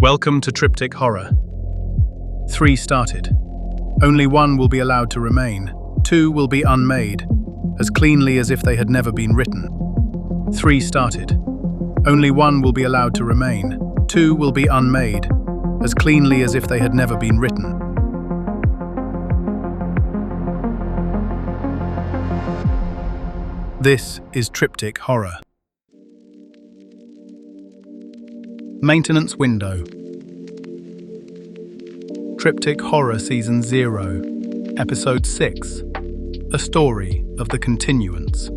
Welcome to Tryptic Horror. 3 started. Only 1 will be allowed to remain. 2 will be unmade, as cleanly as if they had never been written. 3 started. Only 1 will be allowed to remain. 2 will be unmade, as cleanly as if they had never been written. This is Tryptic Horror. Maintenance window. Tryptic Horror Season 0, Episode 6, A Story of the Continuants.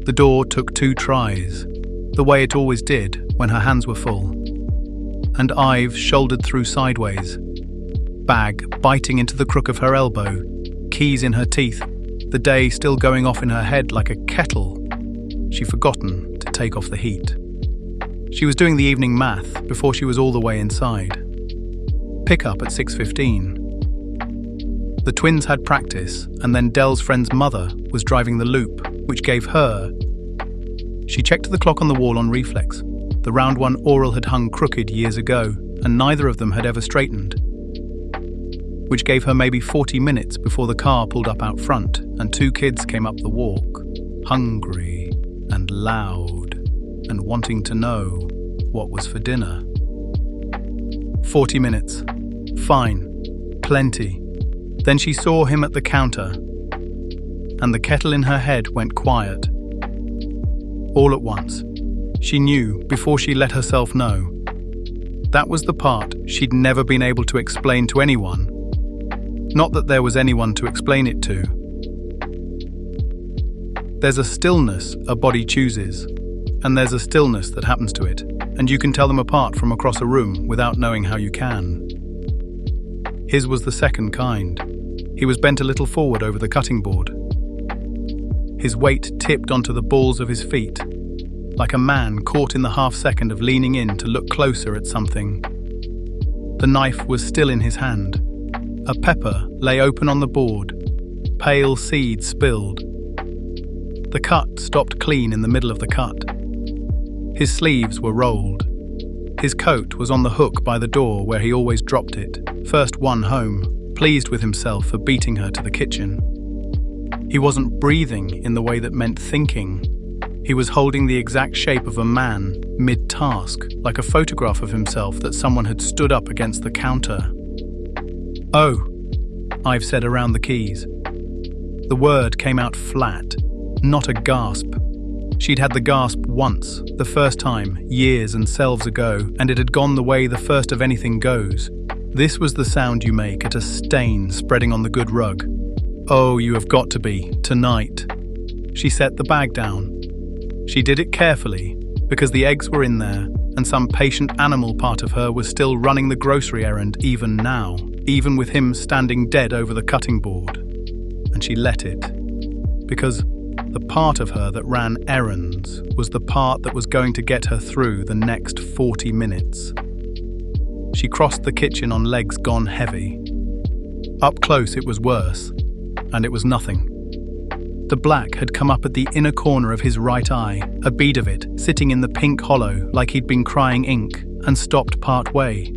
The door took 2 tries, the way it always did when her hands were full. And Ive shouldered through sideways, bag biting into the crook of her elbow, keys in her teeth, the day still going off in her head like a kettle. She'd forgotten to take off the heat. She was doing the evening math before she was all the way inside. Pick up at 6:15. The twins had practice, and then Dell's friend's mother was driving the loop, which gave her... She checked the clock on the wall on reflex. The round one Oral had hung crooked years ago, and neither of them had ever straightened, which gave her maybe 40 minutes before the car pulled up out front and 2 kids came up the walk, hungry and loud and wanting to know what was for dinner. 40 minutes. Fine. Plenty. Then she saw him at the counter, and the kettle in her head went quiet. All at once. She knew before she let herself know. That was the part she'd never been able to explain to anyone. Not that there was anyone to explain it to. There's a stillness a body chooses, and there's a stillness that happens to it, and you can tell them apart from across a room without knowing how you can. His was the second kind. He was bent a little forward over the cutting board. His weight tipped onto the balls of his feet, like a man caught in the half-second of leaning in to look closer at something. The knife was still in his hand. A pepper lay open on the board, pale seed spilled. The cut stopped clean in the middle of the cut. His sleeves were rolled. His coat was on the hook by the door where he always dropped it, first one home, pleased with himself for beating her to the kitchen. He wasn't breathing in the way that meant thinking. He was holding the exact shape of a man, mid-task, like a photograph of himself that someone had stood up against the counter. "Oh," Ive said around the keys. The word came out flat, not a gasp. She'd had the gasp once, the first time, years and selves ago, and it had gone the way the first of anything goes. This was the sound you make at a stain spreading on the good rug. "Oh, you have got to be, tonight." She set the bag down. She did it carefully, because the eggs were in there, and some patient animal part of her was still running the grocery errand even now, even with him standing dead over the cutting board. And she let it, because the part of her that ran errands was the part that was going to get her through the next 40 minutes. She crossed the kitchen on legs gone heavy. Up close it was worse, and it was nothing. The black had come up at the inner corner of his right eye, a bead of it sitting in the pink hollow like he'd been crying ink, and stopped part way.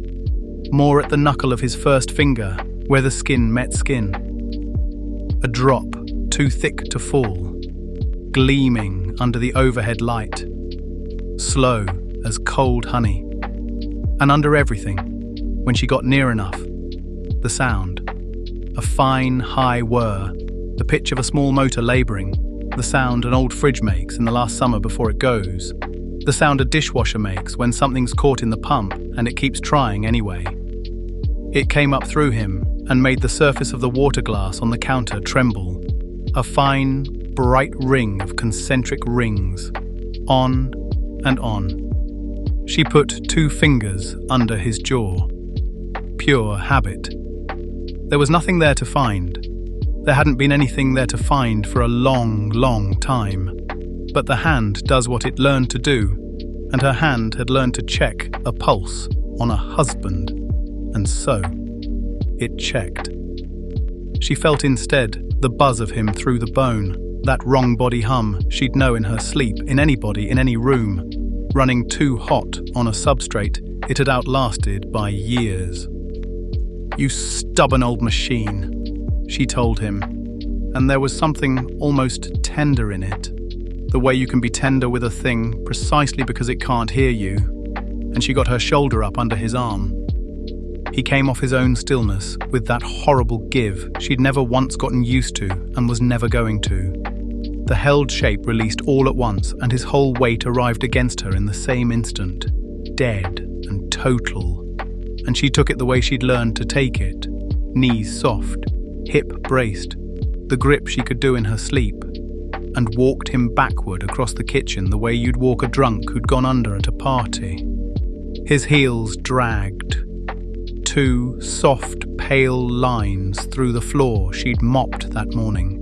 More at the knuckle of his first finger, where the skin met skin. A drop, too thick to fall, gleaming under the overhead light, slow as cold honey. And under everything, when she got near enough, the sound, a fine, high whir, the pitch of a small motor labouring, the sound an old fridge makes in the last summer before it goes, the sound a dishwasher makes when something's caught in the pump and it keeps trying anyway. It came up through him and made the surface of the water glass on the counter tremble, a fine, bright ring of concentric rings, on and on. She put 2 fingers under his jaw. Pure habit. There was nothing there to find. There hadn't been anything there to find for a long, long time. But the hand does what it learned to do, and her hand had learned to check a pulse on a husband, and so it checked. She felt instead the buzz of him through the bone, That wrong body hum she'd know in her sleep, in anybody, in any room. Running too hot on a substrate it had outlasted by years. "You stubborn old machine," she told him, and there was something almost tender in it. The way you can be tender with a thing precisely because it can't hear you. And she got her shoulder up under his arm. He came off his own stillness with that horrible give she'd never once gotten used to and was never going to. The held shape released all at once, and his whole weight arrived against her in the same instant, dead and total. And she took it the way she'd learned to take it, knees soft, hip braced, the grip she could do in her sleep, and walked him backward across the kitchen the way you'd walk a drunk who'd gone under at a party. His heels dragged. 2 soft, pale lines through the floor she'd mopped that morning.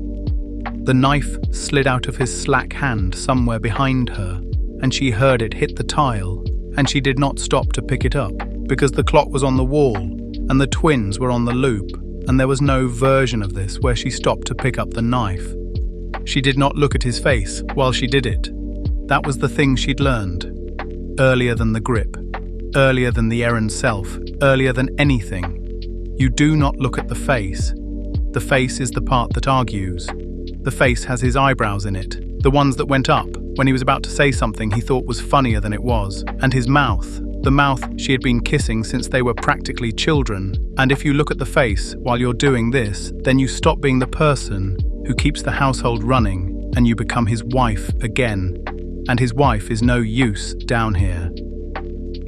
The knife slid out of his slack hand somewhere behind her, and she heard it hit the tile, and she did not stop to pick it up, because the clock was on the wall, and the twins were on the loop, and there was no version of this where she stopped to pick up the knife. She did not look at his face while she did it. That was the thing she'd learned. Earlier than the grip. Earlier than the errand self, earlier than anything. You do not look at the face. The face is the part that argues. The face has his eyebrows in it, the ones that went up when he was about to say something he thought was funnier than it was, and his mouth, the mouth she had been kissing since they were practically children. And if you look at the face while you're doing this, then you stop being the person who keeps the household running, and you become his wife again. And his wife is no use down here.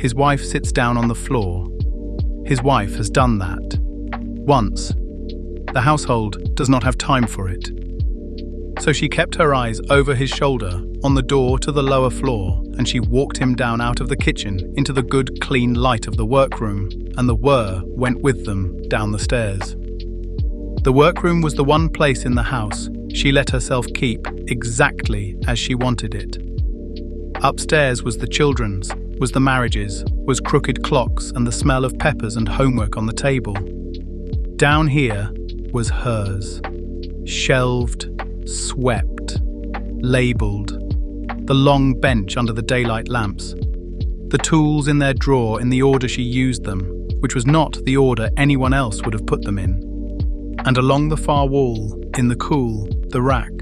His wife sits down on the floor. His wife has done that. Once. The household does not have time for it. So she kept her eyes over his shoulder, on the door to the lower floor, and she walked him down out of the kitchen into the good, clean light of the workroom, and the whir went with them down the stairs. The workroom was the one place in the house she let herself keep exactly as she wanted it. Upstairs was the children's, was the marriages, was crooked clocks and the smell of peppers and homework on the table. Down here was hers, shelved, swept, labelled, the long bench under the daylight lamps, the tools in their drawer in the order she used them, which was not the order anyone else would have put them in. And along the far wall, in the cool, the rack.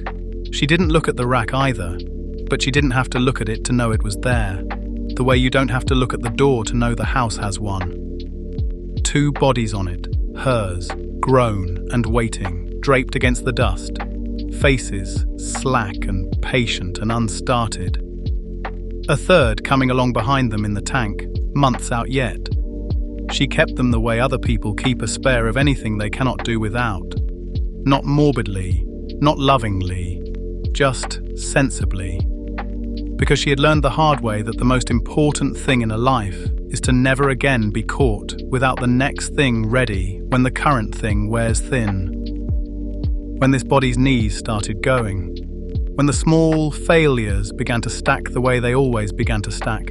She didn't look at the rack either, but she didn't have to look at it to know it was there, the way you don't have to look at the door to know the house has one. 2 bodies on it, hers, grown and waiting, draped against the dust, faces slack and patient and unstarted. A third coming along behind them in the tank, months out yet. She kept them the way other people keep a spare of anything they cannot do without. Not morbidly, not lovingly, just sensibly. Because she had learned the hard way that the most important thing in a life is to never again be caught without the next thing ready when the current thing wears thin. When this body's knees started going. When the small failures began to stack the way they always began to stack.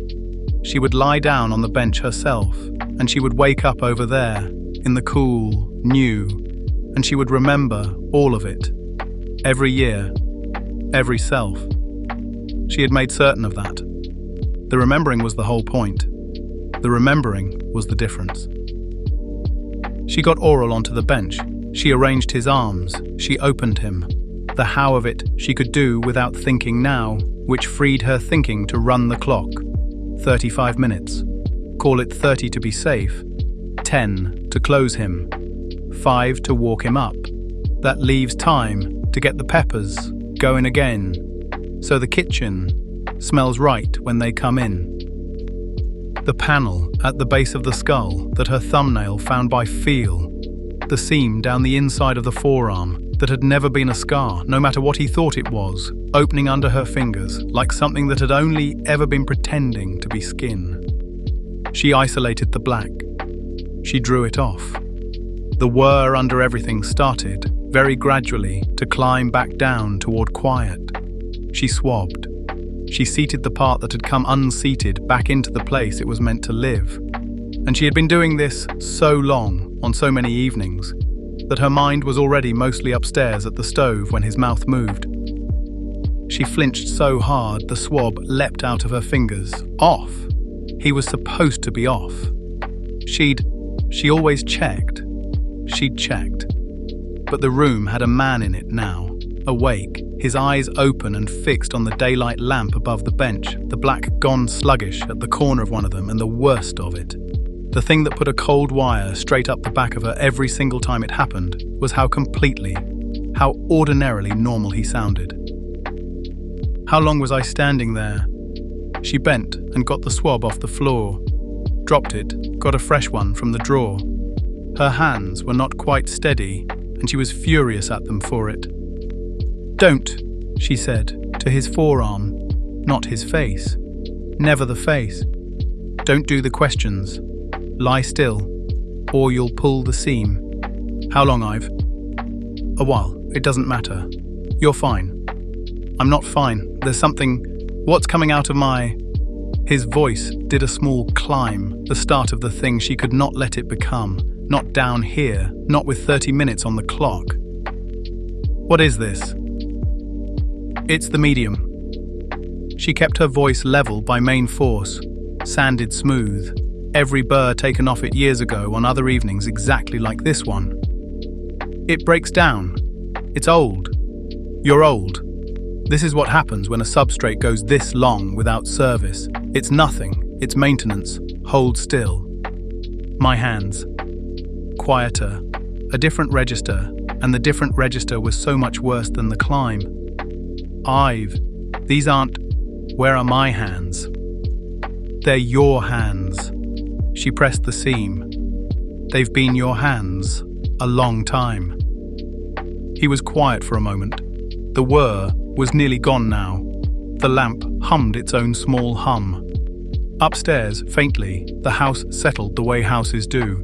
She would lie down on the bench herself, and she would wake up over there, in the cool, new, and she would remember all of it. Every year, every self. She had made certain of that. The remembering was the whole point. The remembering was the difference. She got Oral onto the bench. She arranged his arms. She opened him. The how of it she could do without thinking now, which freed her thinking to run the clock. 35 minutes. Call it 30 to be safe. 10 to close him. 5 to walk him up. That leaves time to get the peppers going again. So the kitchen smells right when they come in. The panel at the base of the skull that her thumbnail found by feel. The seam down the inside of the forearm that had never been a scar, no matter what he thought it was, opening under her fingers like something that had only ever been pretending to be skin. She isolated the black. She drew it off. The whir under everything started, very gradually, to climb back down toward quiet. She swabbed. She seated the part that had come unseated back into the place it was meant to live. And she had been doing this so long, on so many evenings, that her mind was already mostly upstairs at the stove when his mouth moved. She flinched so hard the swab leapt out of her fingers. Off! He was supposed to be off. She always checked. She'd checked. But the room had a man in it now, awake, his eyes open and fixed on the daylight lamp above the bench, the black gone sluggish at the corner of one of them, and the worst of it, the thing that put a cold wire straight up the back of her every single time it happened, was how completely, how ordinarily normal he sounded. How long was I standing there? She bent and got the swab off the floor, dropped it, got a fresh one from the drawer. Her hands were not quite steady, and she was furious at them for it. "Don't," she said, to his forearm, not his face. Never the face. "Don't do the questions. Lie still, or you'll pull the seam." "How long, Ive?" "A while. It doesn't matter. You're fine." "I'm not fine. There's something. What's coming out of my..." His voice did a small climb, the start of the thing she could not let it become. Not down here, not with 30 minutes on the clock. "What is this?" "It's the medium." She kept her voice level by main force, sanded smooth, every burr taken off it years ago on other evenings exactly like this one. "It breaks down. It's old. You're old. This is what happens when a substrate goes this long without service. It's nothing. It's maintenance. Hold still." My hands. Quieter. A different register, and the different register was so much worse than the climb. "Ive, these aren't... Where are my hands?" "They're your hands." She pressed the seam. "They've been your hands. A long time." He was quiet for a moment. The whir was nearly gone now. The lamp hummed its own small hum. Upstairs, faintly, the house settled the way houses do,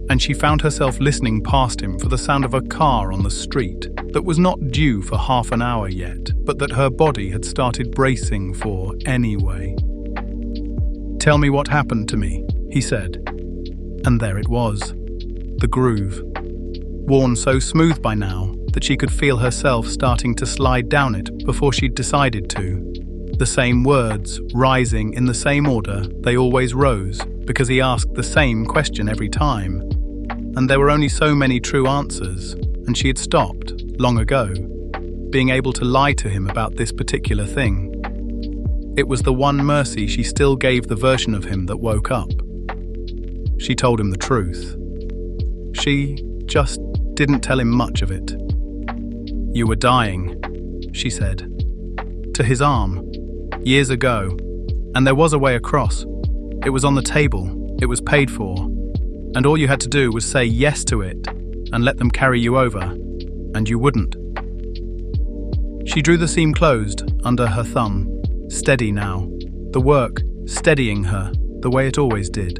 and she found herself listening past him for the sound of a car on the street that was not due for half an hour yet, but that her body had started bracing for anyway. "Tell me what happened to me," he said. And there it was. The groove. Worn so smooth by now that she could feel herself starting to slide down it before she'd decided to. The same words, rising in the same order they always rose, because he asked the same question every time. And there were only so many true answers, and she had stopped, long ago, being able to lie to him about this particular thing. It was the one mercy she still gave the version of him that woke up. She told him the truth. She just didn't tell him much of it. "You were dying," she said. To his arm. Years ago. And there was a way across. It was on the table. It was paid for. And all you had to do was say yes to it and let them carry you over. And you wouldn't. She drew the seam closed under her thumb. Steady now. The work steadying her the way it always did.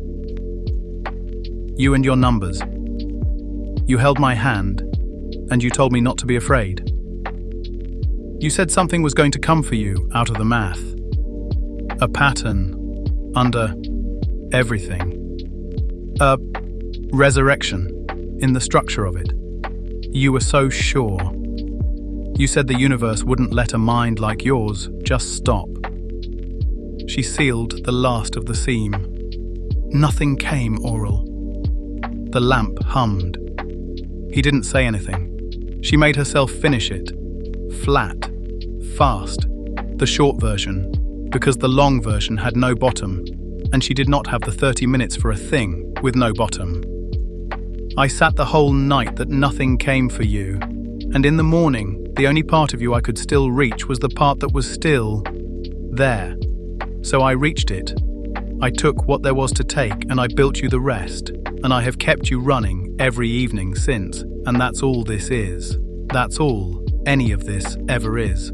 "You and your numbers. You held my hand, and you told me not to be afraid. You said something was going to come for you out of the math. A pattern under everything. A resurrection in the structure of it. You were so sure. You said the universe wouldn't let a mind like yours just stop." She sealed the last of the seam. Nothing came oral. The lamp hummed. He didn't say anything. She made herself finish it. Flat. Fast. The short version, because the long version had no bottom, and she did not have the 30 minutes for a thing with no bottom. "I sat the whole night that nothing came for you, and in the morning, the only part of you I could still reach was the part that was still there. So I reached it. I took what there was to take, and I built you the rest, and I have kept you running every evening since, and that's all this is. That's all any of this ever is.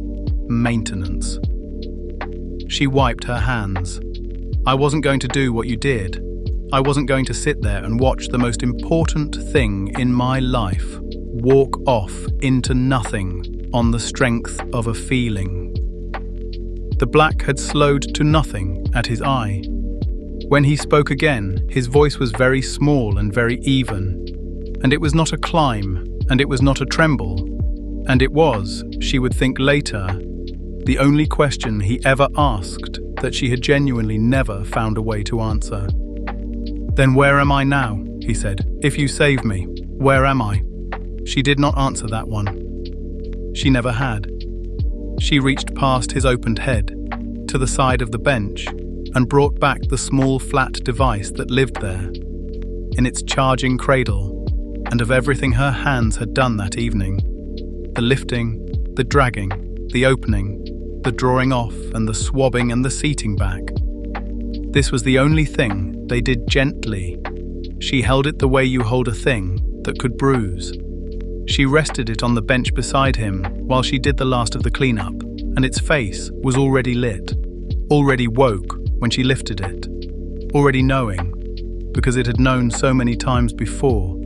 Maintenance." She wiped her hands. "I wasn't going to do what you did. I wasn't going to sit there and watch the most important thing in my life walk off into nothing on the strength of a feeling." The black had slowed to nothing at his eye. When he spoke again, his voice was very small and very even, and it was not a climb, and it was not a tremble, and it was, she would think later, the only question he ever asked that she had genuinely never found a way to answer. "Then where am I now?" he said. "If you save me, where am I?" She did not answer that one. She never had. She reached past his opened head, to the side of the bench, and brought back the small flat device that lived there, in its charging cradle, and of everything her hands had done that evening. The lifting, the dragging, the opening, the drawing off and the swabbing and the seating back. This was the only thing they did gently. She held it the way you hold a thing that could bruise. She rested it on the bench beside him while she did the last of the cleanup, and its face was already lit, already woke when she lifted it, already knowing, because it had known so many times before.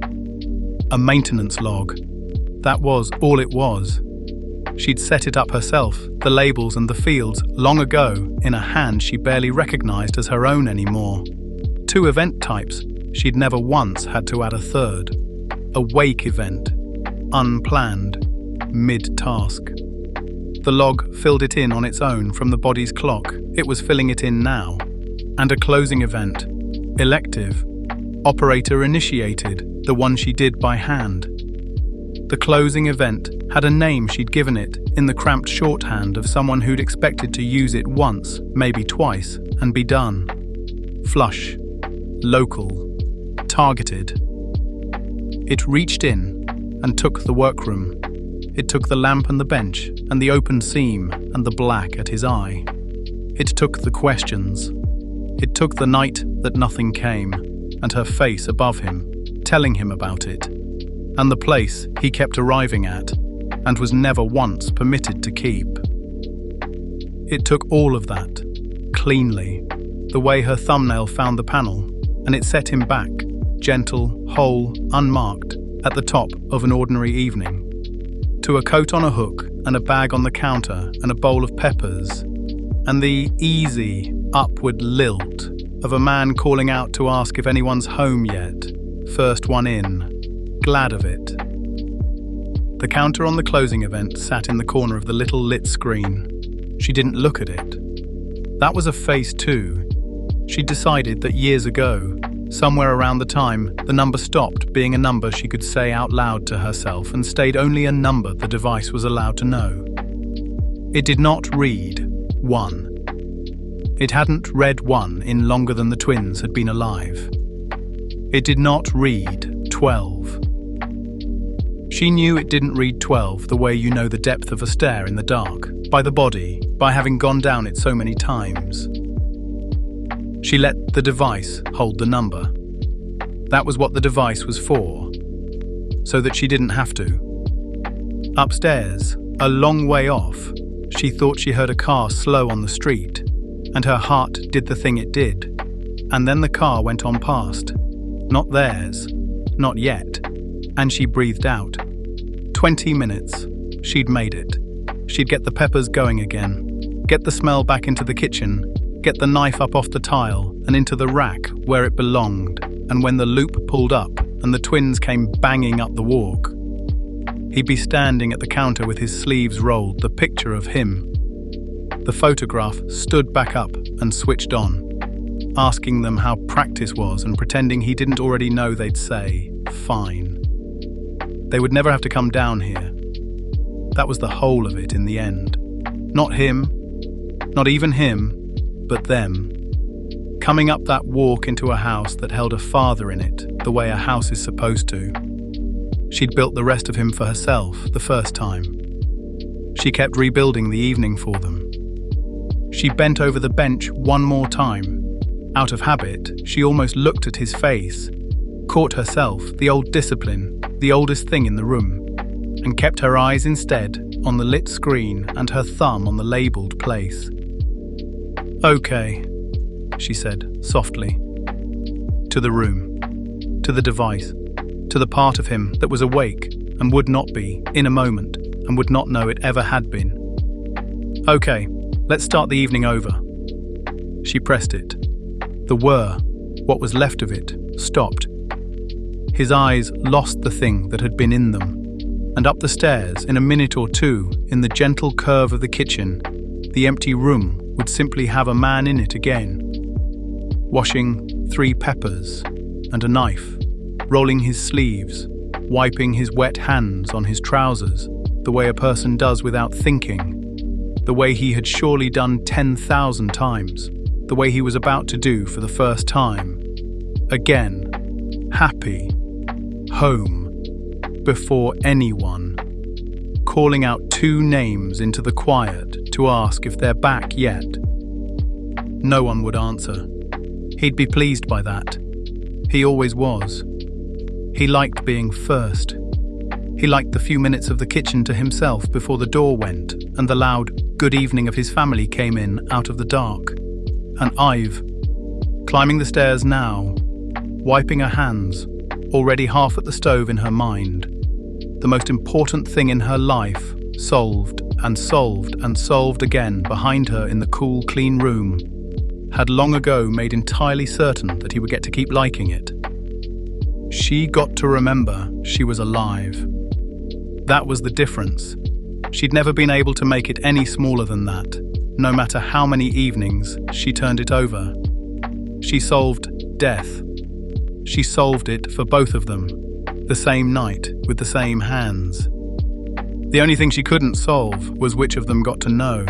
A maintenance log. That was all it was. She'd set it up herself, the labels and the fields, long ago, in a hand she barely recognized as her own anymore. 2 event types, she'd never once had to add a third. A wake event, unplanned, mid-task. The log filled it in on its own from the body's clock. It was filling it in now. And a closing event, elective, operator-initiated, the one she did by hand. The closing event had a name she'd given it in the cramped shorthand of someone who'd expected to use it once, maybe twice, and be done. Flush. Local. Targeted. It reached in and took the workroom. It took the lamp and the bench and the open seam and the black at his eye. It took the questions. It took the night that nothing came and her face above him, telling him about it, and the place he kept arriving at and was never once permitted to keep. It took all of that, cleanly, the way her thumbnail found the panel, and it set him back, gentle, whole, unmarked, at the top of an ordinary evening, to a coat on a hook and a bag on the counter and a bowl of peppers, and the easy, upward lilt of a man calling out to ask if anyone's home yet, first one in, glad of it. The counter on the closing event sat in the corner of the little lit screen. She didn't look at it. That was a face too. She'd decided that years ago, somewhere around the time, the number stopped being a number she could say out loud to herself and stayed only a number the device was allowed to know. It did not read 1. It hadn't read 1 in longer than the twins had been alive. It did not read 12. She knew it didn't read 12 the way you know the depth of a stair in the dark, by the body, by having gone down it so many times. She let the device hold the number. That was what the device was for, so that she didn't have to. Upstairs, a long way off, she thought she heard a car slow on the street, and her heart did the thing it did, and then the car went on past. Not theirs, not yet, and she breathed out. 20 minutes. She'd made it. She'd get the peppers going again, get the smell back into the kitchen, get the knife up off the tile and into the rack where it belonged, and when the loop pulled up and the twins came banging up the walk, he'd be standing at the counter with his sleeves rolled, the picture of him. The photograph stood back up and switched on, asking them how practice was and pretending he didn't already know they'd say, fine. They would never have to come down here. That was the whole of it in the end. Not him, not even him, but them. Coming up that walk into a house that held a father in it, the way a house is supposed to. She'd built the rest of him for herself the first time. She kept rebuilding the evening for them. She bent over the bench one more time. Out of habit, she almost looked at his face, caught herself, the old discipline, the oldest thing in the room, and kept her eyes instead on the lit screen and her thumb on the labelled place. "Okay," she said, softly. To the room, to the device, to the part of him that was awake and would not be, in a moment, and would not know it ever had been. "Okay, let's start the evening over." She pressed it. The whir, what was left of it, stopped. His eyes lost the thing that had been in them, and up the stairs, in a minute or two, in the gentle curve of the kitchen, the empty room would simply have a man in it again, washing 3 peppers and a knife, rolling his sleeves, wiping his wet hands on his trousers, the way a person does without thinking, the way he had surely done 10,000 times, the way he was about to do for the first time. Again, happy, home, before anyone, calling out 2 names into the quiet to ask if they're back yet. No one would answer. He'd be pleased by that. He always was. He liked being first. He liked the few minutes of the kitchen to himself before the door went and the loud good evening of his family came in out of the dark. And Ive, climbing the stairs now, wiping her hands, already half at the stove in her mind. The most important thing in her life, solved and solved and solved again behind her in the cool, clean room, had long ago made entirely certain that he would get to keep liking it. She got to remember she was alive. That was the difference. She'd never been able to make it any smaller than that, no matter how many evenings she turned it over. She solved death. She solved it for both of them, the same night, with the same hands. The only thing she couldn't solve was which of them got to know.